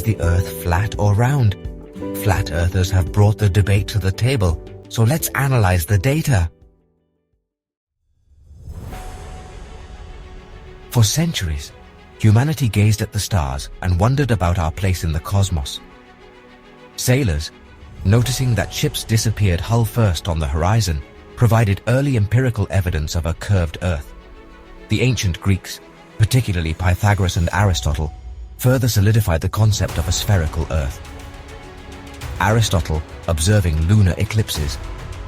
the Earth flat or round? Flat earthers have brought the debate to the table, so let's analyze the data. For centuries, humanity gazed at the stars and wondered about our place in the cosmos. Sailors, noticing that ships disappeared hull first on the horizon, provided early empirical evidence of a curved Earth. The ancient Greeks, particularly Pythagoras and Aristotle, further solidified the concept of a spherical Earth. Aristotle, observing lunar eclipses,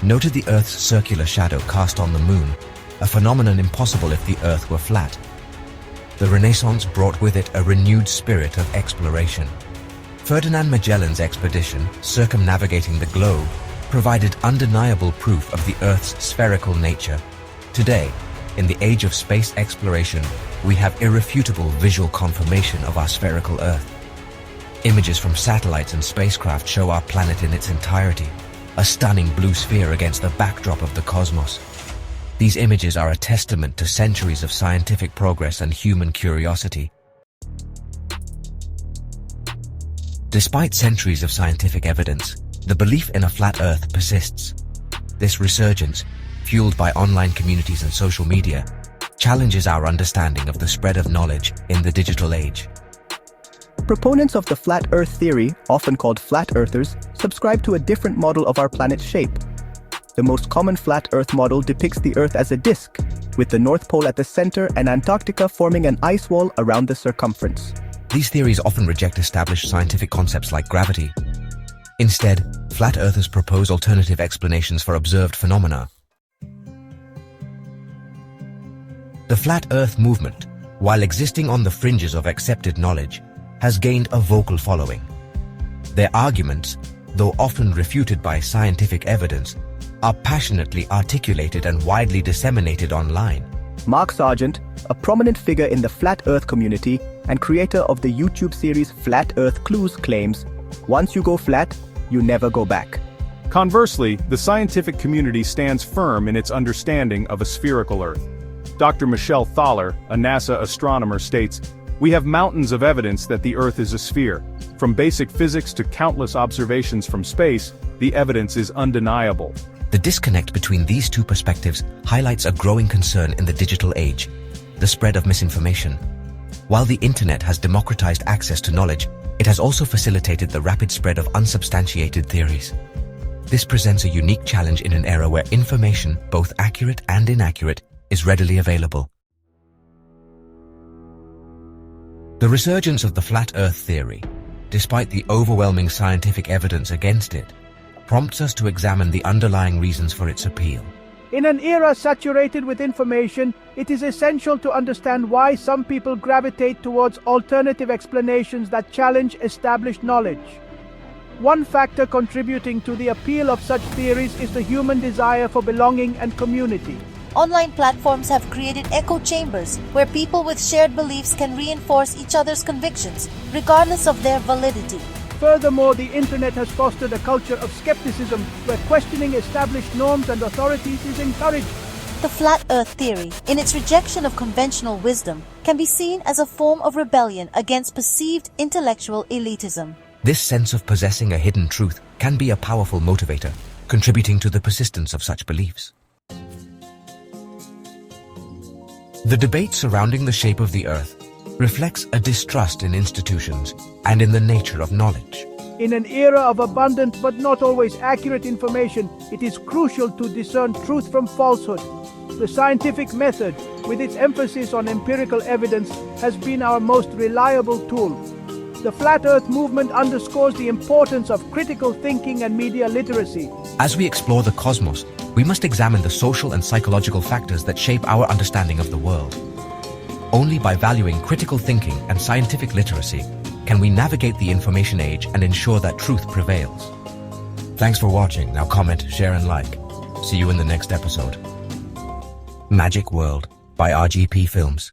noted the Earth's circular shadow cast on the Moon, a phenomenon impossible if the Earth were flat. The Renaissance brought with it a renewed spirit of exploration. Ferdinand Magellan's expedition, circumnavigating the globe, provided undeniable proof of the Earth's spherical nature. Today, in the age of space exploration, we have irrefutable visual confirmation of our spherical Earth. Images from satellites and spacecraft show our planet in its entirety, a stunning blue sphere against the backdrop of the cosmos. These images are a testament to centuries of scientific progress and human curiosity. Despite centuries of scientific evidence, the belief in a flat Earth persists. This resurgence, fueled by online communities and social media, challenges our understanding of the spread of knowledge in the digital age. Proponents of the flat Earth theory, often called flat earthers, subscribe to a different model of our planet's shape. The most common flat Earth model depicts the Earth as a disk, with the North Pole at the center and Antarctica forming an ice wall around the circumference. These theories often reject established scientific concepts like gravity. Instead, flat earthers propose alternative explanations for observed phenomena. The flat Earth movement, while existing on the fringes of accepted knowledge, has gained a vocal following. Their arguments, though often refuted by scientific evidence, are passionately articulated and widely disseminated online. Mark Sargent, a prominent figure in the flat Earth community and creator of the YouTube series Flat Earth Clues, claims, "Once you go flat, you never go back." Conversely, the scientific community stands firm in its understanding of a spherical Earth. Dr. Michelle Thaler, a NASA astronomer, states, "We have mountains of evidence that the Earth is a sphere. From basic physics to countless observations from space, the evidence is undeniable." The disconnect between these two perspectives highlights a growing concern in the digital age: the spread of misinformation. While the internet has democratized access to knowledge, it has also facilitated the rapid spread of unsubstantiated theories. This presents a unique challenge in an era where information, both accurate and inaccurate, is readily available. The resurgence of the flat Earth theory, despite the overwhelming scientific evidence against it, prompts us to examine the underlying reasons for its appeal. In an era saturated with information, it is essential to understand why some people gravitate towards alternative explanations that challenge established knowledge. One factor contributing to the appeal of such theories is the human desire for belonging and community. Online platforms have created echo chambers where people with shared beliefs can reinforce each other's convictions, regardless of their validity. Furthermore, the internet has fostered a culture of skepticism where questioning established norms and authorities is encouraged. The flat Earth theory, in its rejection of conventional wisdom, can be seen as a form of rebellion against perceived intellectual elitism. This sense of possessing a hidden truth can be a powerful motivator, contributing to the persistence of such beliefs. The debate surrounding the shape of the Earth reflects a distrust in institutions and in the nature of knowledge. In an era of abundant but not always accurate information, it is crucial to discern truth from falsehood. The scientific method, with its emphasis on empirical evidence, has been our most reliable tool. The Flat Earth movement underscores the importance of critical thinking and media literacy. As we explore the cosmos, we must examine the social and psychological factors that shape our understanding of the world. Only by valuing critical thinking and scientific literacy can we navigate the information age and ensure that truth prevails. Thanks for watching. Now comment, share and like. See you in the next episode. Magic World by RGP Films.